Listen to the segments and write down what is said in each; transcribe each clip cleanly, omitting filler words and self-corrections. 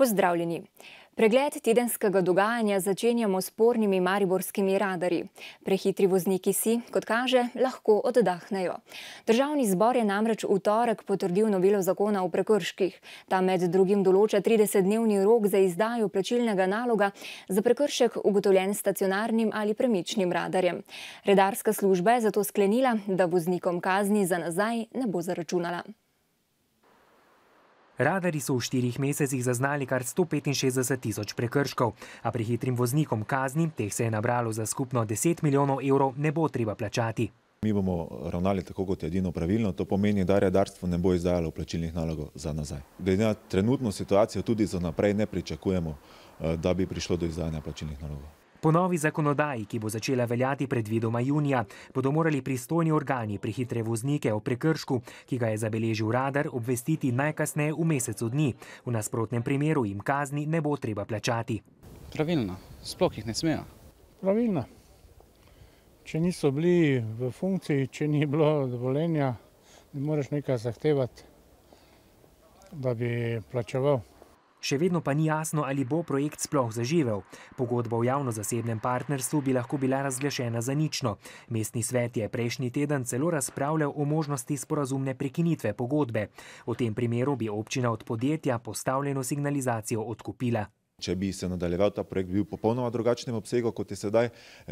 Pozdravljeni. Pregled tedenskega dogajanja začenjamo s spornimi mariborskimi radarji. Prehitri vozniki si, kot kaže, lahko oddahnejo. Državni zbor je namreč v torek potrdil novelo zakona o prekrških. Ta med drugim določa 30-dnevni rok za izdajo plačilnega naloga za prekršek ugotovljen stacionarnim ali premičnim radarjem. Redarska služba je zato sklenila, da voznikom kazni za nazaj ne bo zaračunala. Radarji so v 4 mesecih zaznali kar 165 tisoč prekrškov, a prehitrim voznikom kazni, teh se je nabralo za skupno 10 milijonov evrov, ne bo treba plačati. Mi bomo ravnali tako, kot je edino pravilno, to pomeni, da redarstvo ne bo izdajalo plačilnih nalogov za nazaj. Glede na trenutno situacijo tudi za naprej ne pričakujemo, da bi prišlo do izdajanja plačilnih nalogov. Po novi zakonodaji, ki bo začela veljati predvidoma junija, bodo morali pristojni organi prehitre voznike o prekršku, ki ga je zabeležil radar, obvestiti najkasneje v mesecu dni. V nasprotnem primeru jim kazni ne bo treba plačati. Pravilno, sploh jih ne smejo. Pravilno. Če niso bili v funkciji, če ni bilo dovoljenja, ne moreš nekaj zahtevati, da bi plačeval. Še vedno pa ni jasno, ali bo projekt sploh zaživel. Pogodba v javno-zasebnem partnerstvu bi lahko bila razglašena za nično. Mestni svet je prejšnji teden celo razpravljal o možnosti sporazumne prekinitve pogodbe. V tem primeru bi občina od podjetja postavljeno signalizacijo odkupila. Če bi se nadaljeval ta projekt, bil popolnoma drugačnem obsegu, kot je sedaj,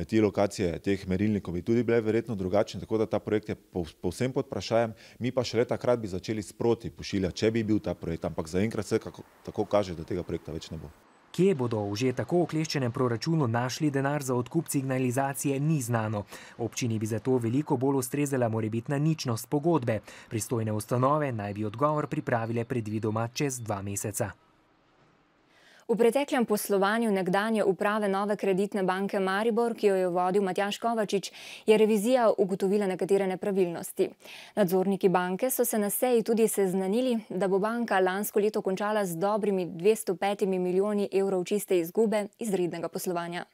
ti lokacije teh merilnikov bi tudi bile verjetno drugačne, tako da ta projekt je povsem pod vprašajem. Mi pa šele takrat bi začeli sproti pošiljati, če bi bil ta projekt, ampak zaenkrat se tako kaže, da tega projekta več ne bo. Kje bodo v že tako okleščenem proračunu našli denar za odkup signalizacije, ni znano. Občini bi zato veliko bolj ustrezala morebitna ničnost pogodbe. Pristojne ustanove naj bi odgovor pripravile predvidoma čez 2 meseca. V preteklem poslovanju nekdanje uprave Nove kreditne banke Maribor, ki jo je vodil Matjaž Kovačič, je revizija ugotovila nekatere nepravilnosti. Nadzorniki banke so se na seji tudi seznanili, da bo banka lansko leto končala z dobrimi 205 milijoni evrov čiste izgube izrednega poslovanja.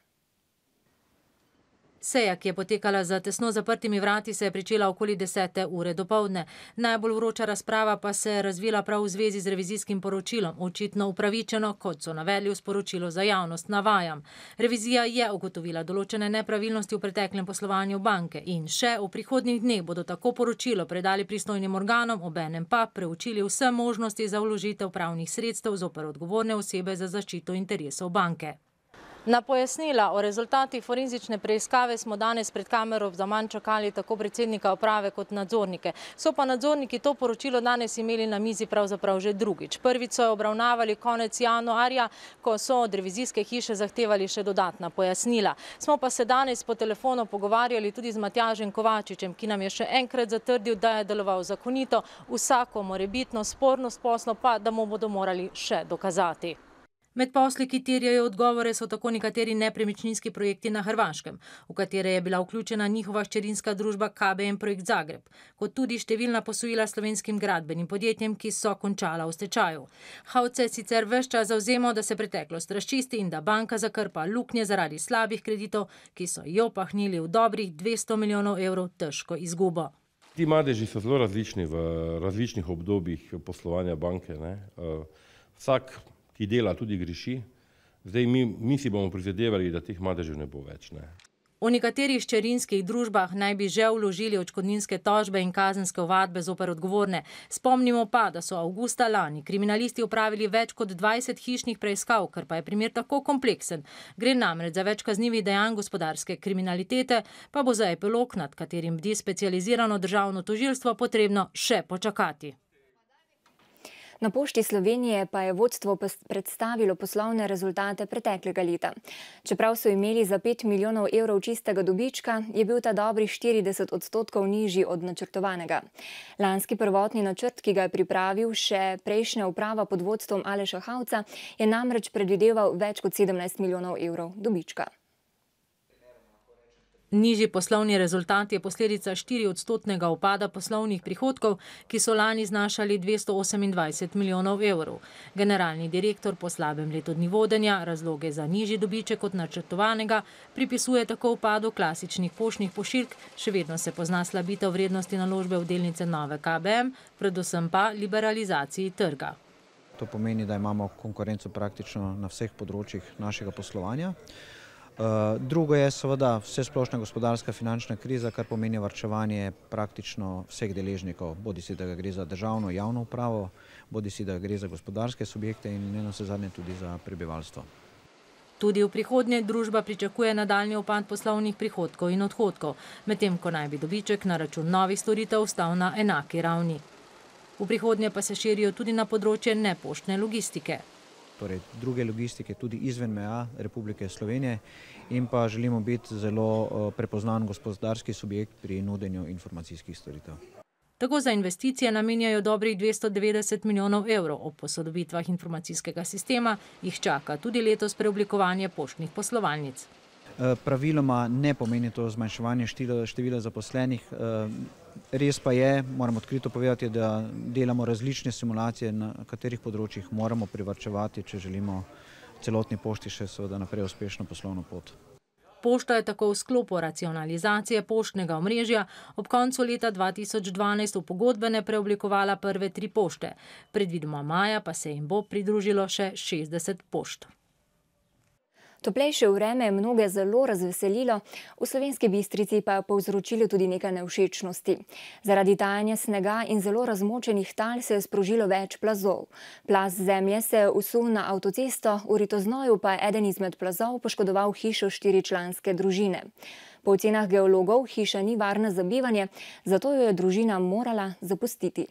Seja, ki je potekala za tesno zaprtimi vrati, se je pričela okoli 10. ure dopoldne. Najbolj vroča razprava pa se je razvila prav v zvezi z revizijskim poročilom. Očitno upravičeno, kot so navedli v sporočilu za javnost, navajam. Revizija je ugotovila določene nepravilnosti v preteklem poslovanju banke in še v prihodnjih dneh bodo tako poročilo predali pristojnim organom, obenem pa preučili vse možnosti za vložitev pravnih sredstev zoper odgovorne osebe za zaščito interesov banke. Na pojasnila o rezultatih forenzične preiskave smo danes pred kamero zaman čakali tako predsednika uprave kot nadzornike. So pa nadzorniki to poročilo danes imeli na mizi pravzaprav že drugič. Prvič so obravnavali konec januarja, ko so od revizijske hiše zahtevali še dodatna pojasnila. Smo pa se danes po telefonu pogovarjali tudi z Matjažem Kovačičem, ki nam je še enkrat zatrdil, da je deloval zakonito, vsako morebitno spornost posla pa, da mu bodo morali še dokazati. Med posli, ki terjajo odgovore, so tako nekateri nepremičninski projekti na Hrvaškem, v katere je bila vključena njihova hčerinska družba KBM Projekt Zagreb, kot tudi številna posojila slovenskim gradbenim podjetjem, ki so končala v stečaju. Havce sicer ves čas zavzemo, da se preteklost razčisti in da banka zakrpa luknje zaradi slabih kreditov, ki so jo pahnili v dobrih 200 milijonov evrov težko izgubo. Ti madeži so zelo različni v različnih obdobjih poslovanja banke. Vsak, ki dela, tudi greši. Zdaj mi si bomo prizadevali, da teh madežev ne bo več. V nekaterih hčerinskih družbah naj bi že vložili odškodninske tožbe in kazenske ovadbe zoper odgovorne. Spomnimo pa, da so avgusta lani kriminalisti opravili več kot 20 hišnih preiskav, kar pa je primer tako kompleksen. Gre namreč za več kaznivih dejanj gospodarske kriminalitete, pa bo za epilog, nad katerim bdi specializirano državno tožilstvo, potrebno še počakati. Na Pošti Slovenije pa je vodstvo predstavilo poslovne rezultate preteklega leta. Čeprav so imeli za 5 milijonov evrov čistega dobička, je bil ta dobrih 40% nižji od načrtovanega. Lanski prvotni načrt, ki ga je pripravil še prejšnja uprava pod vodstvom Aleša Havca, je namreč predvideval več kot 17 milijonov evrov dobička. Nižji poslovni rezultat je posledica 4-odstotnega upada poslovnih prihodkov, ki so lani znašali 228 milijonov evrov. Generalni direktor po slabem letu dni vodenja razloge za nižji dobiček od načrtovanega pripisuje tako upadu klasičnih poštnih pošiljk, še vedno se pozna slabitev vrednosti naložbe v delnice nove KBM, predvsem pa liberalizaciji trga. To pomeni, da imamo konkurenco praktično na vseh področjih našega poslovanja. Drugo je seveda vsesplošna gospodarska finančna kriza, kar pomeni varčevanje praktično vseh deležnikov, bodisi da gre za državno javno upravo, bodisi da gre za gospodarske subjekte in ne navsezadnje tudi za prebivalstvo. Tudi v prihodnje družba pričakuje nadaljnji upad poslovnih prihodkov in odhodkov, medtem ko naj bi dobiček na račun novih storitev ostal na enaki ravni. V prihodnje pa se širijo tudi na področje nepoštne logistike. Torej druge logistike tudi izven meja Republike Slovenije in pa želimo biti zelo prepoznan gospodarski subjekt pri nudenju informacijskih storitev. Tako za investicije namenjajo dobrih 290 milijonov evrov, ob posodobitvah informacijskega sistema jih čaka tudi letos preoblikovanje poštnih poslovalnic. Praviloma ne pomeni to zmanjševanje števila zaposlenih. Res pa je, moram odkrito povedati, da delamo različne simulacije, na katerih področjih moramo privarčevati, če želimo celotni pošti še seveda naprej uspešno poslovno pot. Pošta je tako v sklopu racionalizacije poštnega omrežja ob koncu leta 2012 v pogodbene preoblikovala prve 3 pošte. Predvidoma maja pa se jim bo pridružilo še 60 pošt. Toplejše vreme je mnoge zelo razveselilo, v Slovenski Bistrici pa je povzročilo tudi nekaj nevšečnosti. Zaradi tajanja snega in zelo razmočenih tal se je sprožilo več plazov. Plaz zemlje se je usul na avtocesto, v Ritoznoju pa je eden izmed plazov poškodoval hišo 4-članske družine. Po ocenah geologov hiša ni varna za bivanje, zato jo je družina morala zapustiti.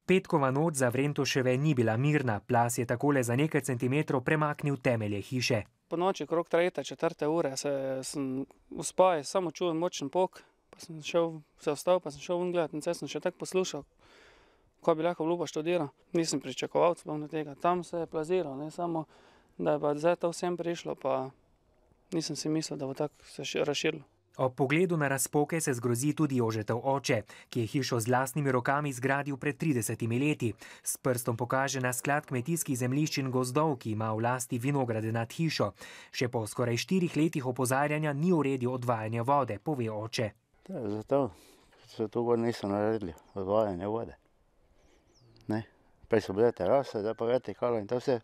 Petkova noč za Vrentoševe ni bila mirna, plaz je takole za nekaj centimetrov premaknil temelje hiše. Po noči okrog 3. 4. ure sem uspal, samo čujem močen pok, pa sem se vstal, pa sem šel ven gledat in sem še tako poslušal, ko bi lahko Ljuba študiral. Nisem pričakoval sploh tega, tam se je plazilo, ne samo, da je pa zdaj to vsem prišlo, pa nisem si mislil, da bo tako se razširilo. Ob pogledu na razpoke se zgrozi tudi Jožetov oče, ki je hišo z lastnimi rokami zgradil pred 30 leti. S prstom pokaže na sklad kmetijskih zemljišč in gozdov, ki ima v lasti vinograde nad hišo. Še po skoraj 4 letih opozarjanja ni uredil odvajanja vode, pove oče. Zato se to god niso naredili, odvajanje vode. Ne, prej so bile terase, da pa vertikalo in to vse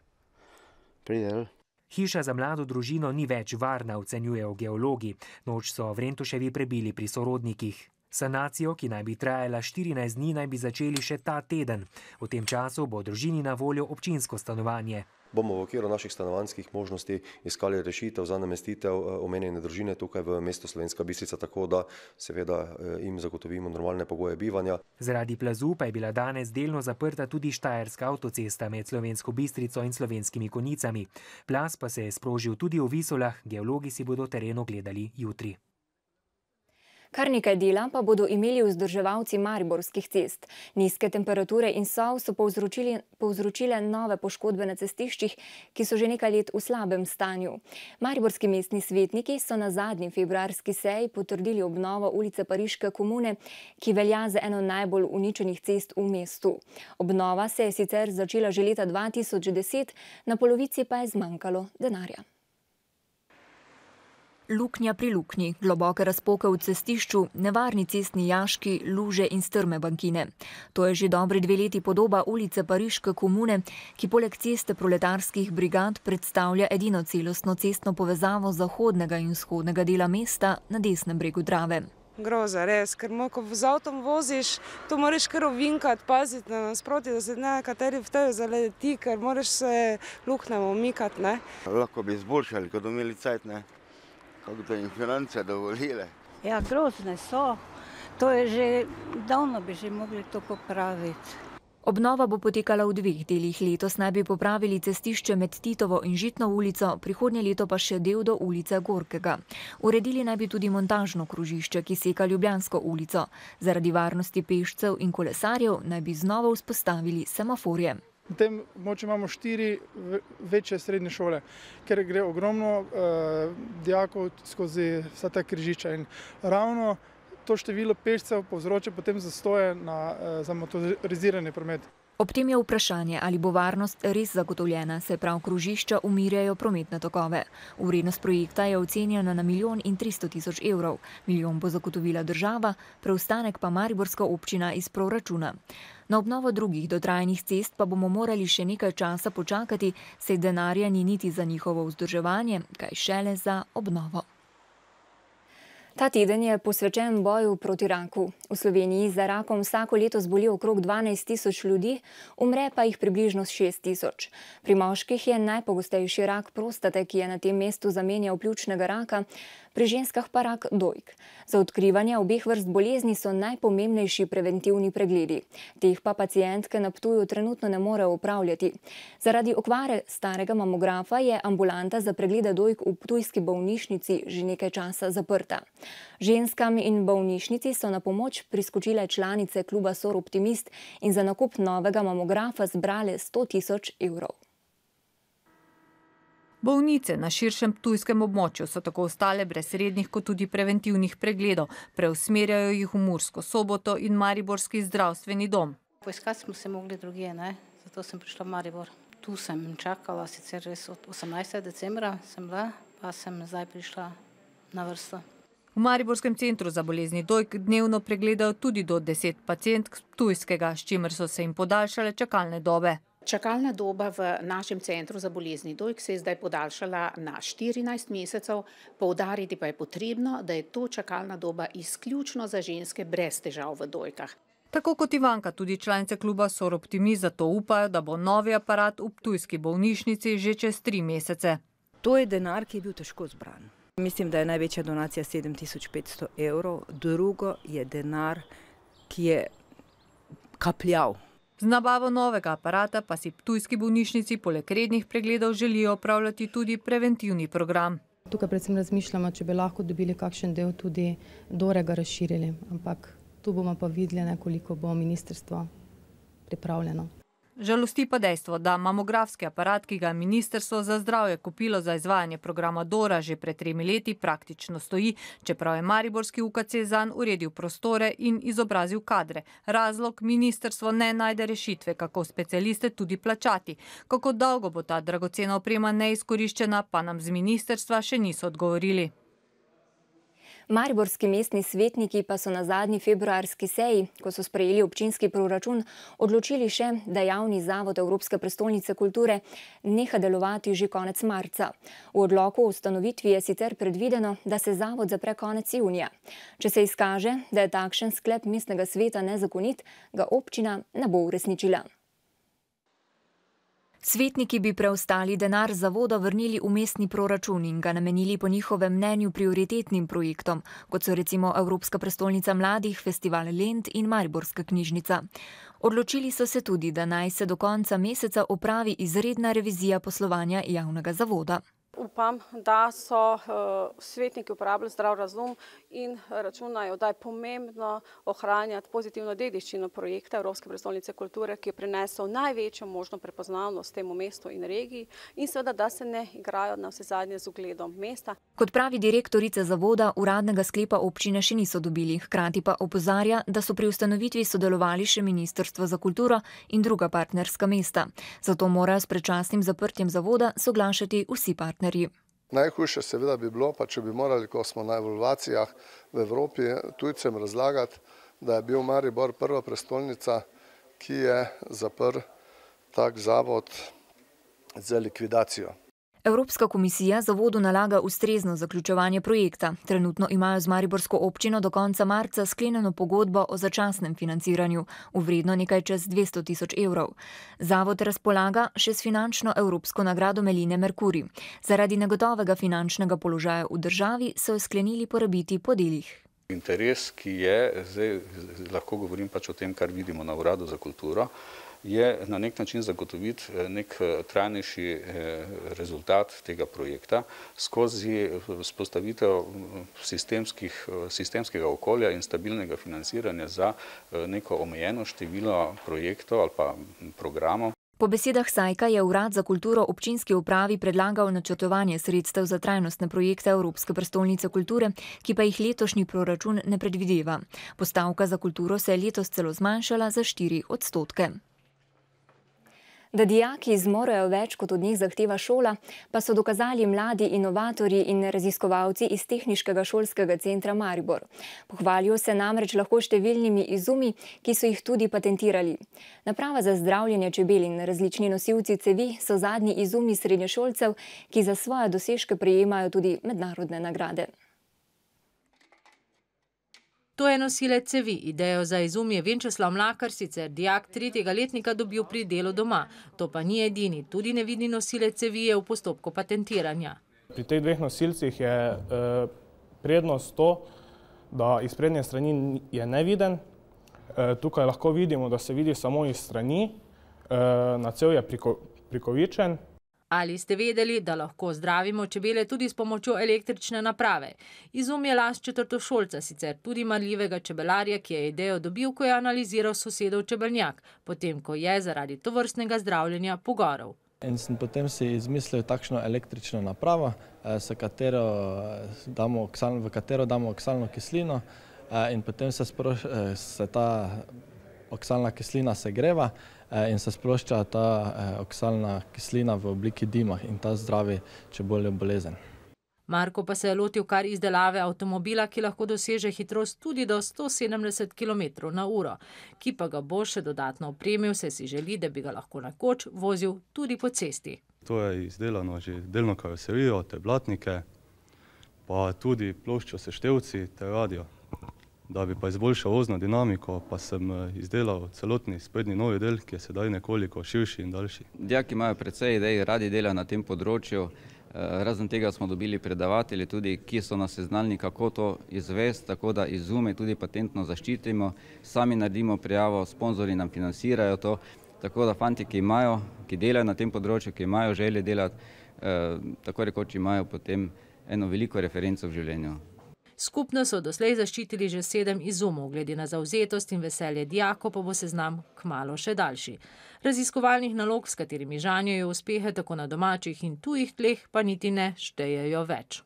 pride. Hiša za mlado družino ni več varna, ocenjujejo geologi. Noč so Vrentoševi prebili pri sorodnikih. Sanacijo, ki naj bi trajala 14 dni, naj bi začeli še ta teden. V tem času bo družini na voljo občinsko stanovanje. Bomo v okviru naših stanovanjskih možnosti iskali rešitev za namestitev omenjene družine tukaj v mestu Slovenska Bistrica, tako da seveda jim zagotovimo normalne pogoje bivanja. Zaradi plazu pa je bila danes delno zaprta tudi štajerska avtocesta med Slovensko Bistrico in Slovenskimi Konjicami. Plaz pa se je sprožil tudi v Visolah, geologi si bodo teren ogledali jutri. Kar nekaj dela pa bodo imeli vzdrževalci mariborskih cest. Nizke temperature in sol so povzročile nove poškodbe na cestiščih, ki so že nekaj let v slabem stanju. Mariborski mestni svetniki so na zadnji februarski seji potrdili obnovo ulice Pariške komune, ki velja za eno najbolj uničenih cest v mestu. Obnova se je sicer začela že leta 2010, na polovici pa je zmanjkalo denarja. Luknja pri luknji, globoke razpoke v cestišču, nevarni cestni jaški, luže in strme bankine. To je že dobri 2 leti podoba ulice Pariške komune, ki poleg ceste proletarskih brigad predstavlja edino celostno cestno povezavo zahodnega in vzhodnega dela mesta na desnem bregu Drave. Groza, res, ker ko z avtom voziš, to moraš kar ovinkati, paziti na nasproti, da se nekateri v tebi zaleti, ker moraš se luknjamo umikati, ne. Lahko bi izboljšali, ko imeli cajt, ne. Kako to jim finance dovolile. Ja, grozne so. To je že, davno bi že mogli to popraviti. Obnova bo potekala v 2 delih. Letos naj bi popravili cestišče med Titovo in Žitno ulico, prihodnje leto pa še del do ulice Gorkega. Uredili naj bi tudi montažno krožišče, ki seka Ljubljansko ulico. Zaradi varnosti pešcev in kolesarjev naj bi znova vzpostavili semaforje. Na tem območju imamo 4 večje srednje šole, ker gre ogromno dijakov skozi vsa ta križišča in ravno to število pešcev povzroča potem zastoje za motorizirani promet. Ob tem je vprašanje, ali bo varnost res zagotovljena, se prav krožišča umirjajo prometne tokove. Vrednost projekta je ocenjena na 1 300 000 evrov. 1 milijon bo zagotovila država, preostanek pa mariborska občina iz proračuna. Na obnovo drugih dotrajanih cest pa bomo morali še nekaj časa počakati, saj denarja ni niti za njihovo vzdrževanje, kaj šele za obnovo. Ta teden je posvečen boju proti raku. V Sloveniji za rakom vsako leto zboli okrog 12 000 ljudi, umre pa jih približno 6 000. Pri moških je najpogostejši rak prostate, ki je na tem mestu zamenjal pljučnega raka, pri ženskah pa rak dojk. Za odkrivanje obeh vrst bolezni so najpomembnejši preventivni pregledi. Teh pa pacientke na Ptuju trenutno ne morejo opravljati. Zaradi okvare starega mamografa je ambulanta za preglede dojk v ptujski bolnišnici že nekaj časa zaprta. Ženskam in bolnišnici so na pomoč priskočile članice kluba Sor Optimist in za nakup novega mamografa zbrale 100 000 evrov. Bolnice na širšem ptujskem območju so tako ostale brez rednih kot tudi preventivnih pregledov. Preusmerjajo jih v Mursko Soboto in mariborski zdravstveni dom. Poiskati smo se mogli drugje, zato sem prišla v Maribor. Tu sem čakala, sicer res od 18. decembra sem bila, pa sem zdaj prišla na vrsto. V Mariborskem centru za bolezni dojk dnevno pregledajo tudi do 10 pacientk ptujskega, s čimer so se jim podaljšale čakalne dobe. Čakalna doba v našem centru za bolezni dojk se je zdaj podaljšala na 14 mesecev. Poudariti pa je potrebno, da je to čakalna doba izključno za ženske brez težav v dojkah. Tako kot Ivanka, tudi članice kluba Sor Optimist zato upajo, da bo novi aparat v ptujski bolnišnici že čez 3 mesece. To je denar, ki je bil težko zbran. Mislim, da je največja donacija 7500 evrov. Drugo je denar, ki je kapljal. Z nabavo novega aparata pa si ptujski bolnišnici poleg rednih pregledov želijo opravljati tudi preventivni program. Tukaj predvsem razmišljamo, če bi lahko dobili kakšen del tudi Dorega razširili, ampak tu bomo pa videli, koliko bo ministrstvo pripravljeno. Žalosti pa dejstvo, da mamografski aparat, ki ga je Ministrstvo za zdravje kupilo za izvajanje programa Dora že pred 3 leti, praktično stoji, čeprav je mariborski UKC zanj uredil prostore in izobrazil kadre. Razlog: ministrstvo ne najde rešitve, kako specialiste tudi plačati. Kako dolgo bo ta dragocena oprema neizkoriščena, pa nam z ministrstva še niso odgovorili. Mariborski mestni svetniki pa so na zadnji februarski seji, ko so sprejeli občinski proračun, odločili še, da javni zavod Evropske prestolnice kulture neha delovati že konec marca. V odloku o ustanovitvi je sicer predvideno, da se zavod zapre konec junija. Če se izkaže, da je takšen sklep mestnega sveta nezakonit, ga občina ne bo uresničila. Svetniki bi preostali denar zavoda vrnili v mestni proračun in ga namenili po njihovem mnenju prioritetnim projektom, kot so recimo Evropska prestolnica mladih, Festival Lent in Mariborska knjižnica. Odločili so se tudi, da naj se do konca meseca opravi izredna revizija poslovanja javnega zavoda. Upam, da so svetniki uporabljali zdrav razum in računajo, da je pomembno ohranjati pozitivno dediščino projekta Evropske prestolnice kulture, ki je prinesel največjo možno prepoznavnost temu mestu in regiji, in seveda, da se ne igrajo na vse zadnje z ugledom mesta. Kot pravi direktorica zavoda, uradnega sklepa občine še niso dobili, hkrati pa opozarja, da so pri ustanovitvi sodelovali še Ministrstvo za kulturo in druga partnerska mesta. Zato morajo s predčasnim zaprtjem zavoda soglašati vsi partnerji. Najhujše seveda bi bilo, pa če bi morali, ko smo na evalvacijah v Evropi, tujcem razlagati, da je bil Maribor prva prestolnica, ki je zaprl tak zavod za likvidacijo. Evropska komisija zavodu nalaga ustrezno zaključevanje projekta. Trenutno imajo z mariborsko občino do konca marca sklenjeno pogodbo o začasnem financiranju, vredno nekaj čez 200 000 evrov. Zavod razpolaga še s finančno evropsko nagrado Meline Mercuri. Zaradi negotovega finančnega položaja v državi so jo sklenili porabiti po delih. Interes, ki je, zdaj lahko govorim pač o tem, kar vidimo na Uradu za kulturo, je na nek način zagotoviti nek trajnejši rezultat tega projekta skozi vzpostavitev sistemskega okolja in stabilnega financiranja za neko omejeno število projektov ali pa programov. Po besedah Sajka je Urad za kulturo občinski upravi predlagal načrtovanje sredstev za trajnostne projekte Evropske prestolnice kulture, ki pa jih letošnji proračun ne predvideva. Postavka za kulturo se je letos celo zmanjšala za 4 %. Da dijaki zmorejo več, kot od njih zahteva šola, pa so dokazali mladi inovatorji in raziskovalci iz Tehniškega šolskega centra Maribor. Pohvalijo se namreč lahko številnimi izumi, ki so jih tudi patentirali. Naprava za zdravljenje čebel in različni nosilci cevi so zadnji izumi srednješolcev, ki za svoje dosežke prejemajo tudi mednarodne nagrade. To je nosilec cevi. Idejo za izum je Venčeslav Mlakar, sicer dijak 3. letnika, dobil pri delu doma. To pa ni edini. Tudi nevidni nosilec cevi je v postopku patentiranja. Pri teh dveh nosilcih je prednost to, da iz prednje strani je neviden. Tukaj lahko vidimo, da se vidi samo iz strani. Nacev je prikovičen. Ali ste vedeli, da lahko zdravimo čebele tudi s pomočjo električne naprave? Izum je last četrtošolca, sicer tudi marljivega čebelarja, ki je idejo dobil, ko je analiziral sosedov čebelnjak, potem ko je zaradi tovrstnega zdravljenja pogorel. In sem potem si izmislil takšno električno napravo, v katero damo oksalno kislino in potem se ta oksalna kislina segreva in se sprošča ta oksalna kislina v obliki dima in ta zdravi čebeljo bolezen. Marko pa se je lotil kar izdelave avtomobila, ki lahko doseže hitrost tudi do 170 km/h, ki pa ga bo še dodatno opremil, saj si želi, da bi ga lahko nekoč vozil tudi po cesti. To je izdelano že delno karoserijo, te blatnike, pa tudi ploščo seštevci ter radio. Da bi pa izboljšal vozno dinamiko, pa sem izdelal celotni sprednji novi del, ki je sedaj nekoliko širši in daljši. Dijaki imajo precej idej, radi delajo na tem področju. Razen tega smo dobili predavatelje tudi, ki so nas seznanili, kako to izvesti, tako da izume tudi patentno zaščitimo, sami naredimo prijavo, sponzorji nam financirajo to, tako da fanti, ki delajo na tem področju, ki imajo želje delati, tako rekoč imajo potem eno veliko referenco v življenju. Skupno so doslej zaščitili že 7 izumov, glede na zavzetost in veselje dijakov pa bo seznam kmalu še daljši. Raziskovalnih nalog, s katerimi žanjejo uspehe tako na domačih in tujih tleh, pa niti ne štejejo več.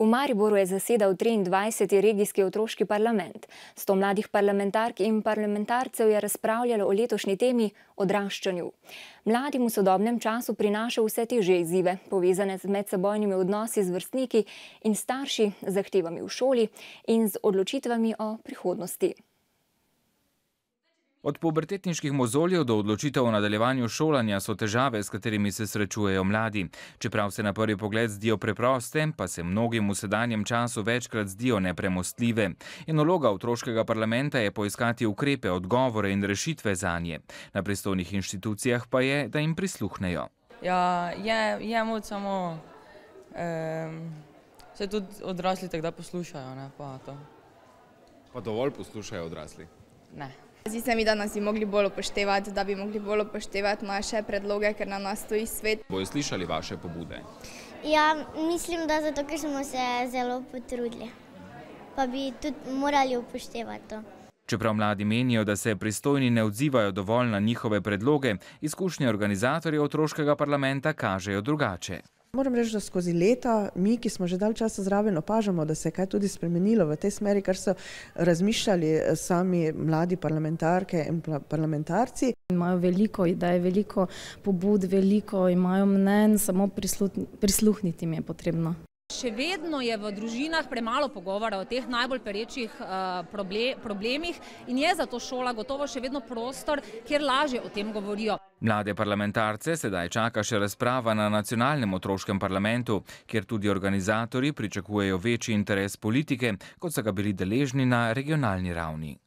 V Mariboru je zasedal 23. regijski otroški parlament. 100 mladih parlamentark in parlamentarcev je razpravljalo o letošnji temi odraščanju. Mladim v sodobnem času prinaša vse težje izzive, povezane z medsebojnimi odnosi z vrstniki in starši, z zahtevami v šoli in z odločitvami o prihodnosti. Od pubertetniških mozoljev do odločitev o nadaljevanju šolanja so težave, s katerimi se srečujejo mladi. Čeprav se na prvi pogled zdijo preproste, pa se mnogim v sedanjem času večkrat zdijo nepremostljive. In naloga otroškega parlamenta je poiskati ukrepe, odgovore in rešitve zanje. Na pristojnih inštitucijah pa je, da jim prisluhnejo. Ja, je moč samo, se tudi odrasli takda poslušajo, ne, pa to. Pa dovolj poslušajo odrasli? Ne. Zdi se mi, da nas bi mogli bolj upoštevati, da bi mogli bolj upoštevati naše predloge, ker na nas stoji svet. Bojo slišali vaše pobude? Ja, mislim, da zato, ker smo se zelo potrudili. Pa bi tudi morali upoštevati to. Čeprav mladi menijo, da se pristojni ne odzivajo dovolj na njihove predloge, izkušnje organizatorjev otroškega parlamenta kažejo drugače. Moram reči, da skozi leta mi, ki smo že dalj časa zraven, opažamo, da se je kaj tudi spremenilo v tej smeri, kar so razmišljali sami mladi parlamentarke in parlamentarci. Imajo veliko idej, veliko pobud, veliko imajo mnenj, samo prisluhniti jim je potrebno. Še vedno je v družinah premalo pogovora o teh najbolj perečih problemih in je zato šola gotovo še vedno prostor, kjer lažje o tem govorijo. Mlade parlamentarce sedaj čaka še razprava na nacionalnem otroškem parlamentu, kjer tudi organizatorji pričakujejo večji interes politike, kot so ga bili deležni na regionalni ravni.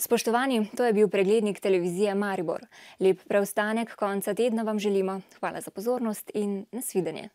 Spoštovani, to je bil preglednik televizije Maribor. Lep preostanek konca tedna vam želimo. Hvala za pozornost in nasvidenje.